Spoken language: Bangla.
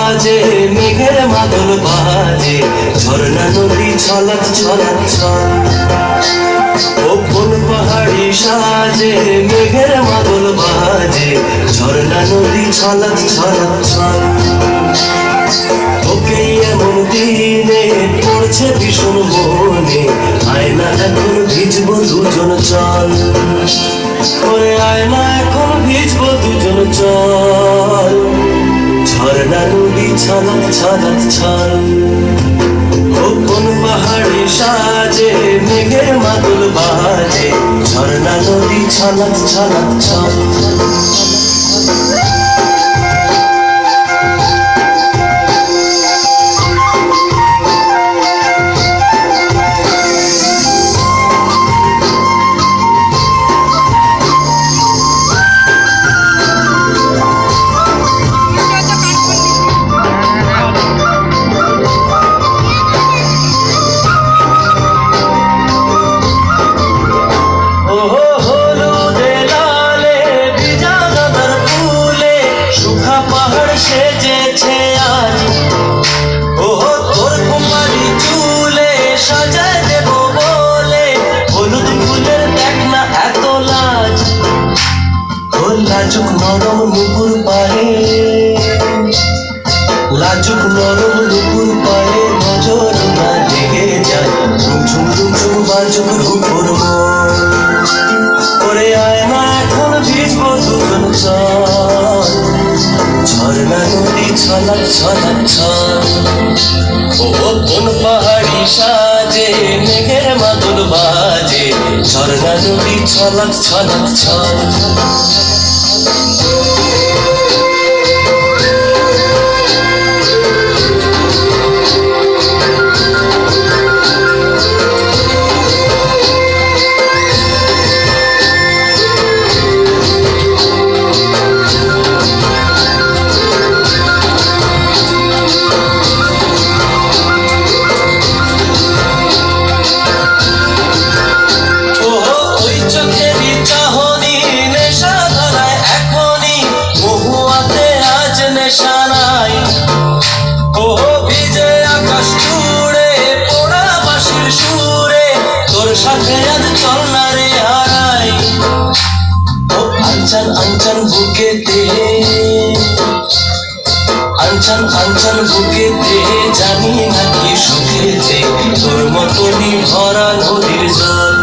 সাজে মেঘের মাদল বাজে, ঝর্ণা নদী ছলক ছলক ছল। ও কোন পাহাড়ি সাজে মেঘের মাদল বাজে, ঝর্ণা নদী ছলক ছলক ছল। ওকে এমন দিনে পড়ছে ভীষণ মনে, আয়না এখন ভিজবো দুজন চল। ওরে আয়না এখন ভিজবো দুজন চল, ঝর্ণা নদী ছলক ছলক ছল। ও কোন পাহাড়ি সাজে মেঘের মাদল বাজে, ঝর্ণা নদী ছলক ছলক ছল। সেজেছে আজ ও তোর কুমারী চুলে সাজায় দেব বলে, হলুদ ফুলের দেখ না এত লাজ। ও লাজুক নরম নুপুর পায়ে, লাজুক নরম নুপুর পায়ে নজর না লেগে যায়, রুমঝুম রুমঝুম বাজুক রূপর মন। ওরে আয়না এখন ভিজবো দুজন চল, ঝর্ণা নদী ছলক ছলক ছল। ও কোন পাহাড়ি সাজে মেঘের মাদল বাজে, ঝর্ণা নদী ছলক ছলক ছল। চোখেরই চাহনি নেশা ধরায় এখনই, মহুয়াতে আজ নেশা নাই। ও ভিজে আকাশ জুড়ে পোড়া বাঁশির সুরে, তোর সাথে আজ চল না রে হারাই। ও আঞ্চল আঞ্চল বুকেতে, আঞ্চল আঞ্চল বুকেতে, জানি না কি সুখেতে তোর মতনই ভরা নদীর জল।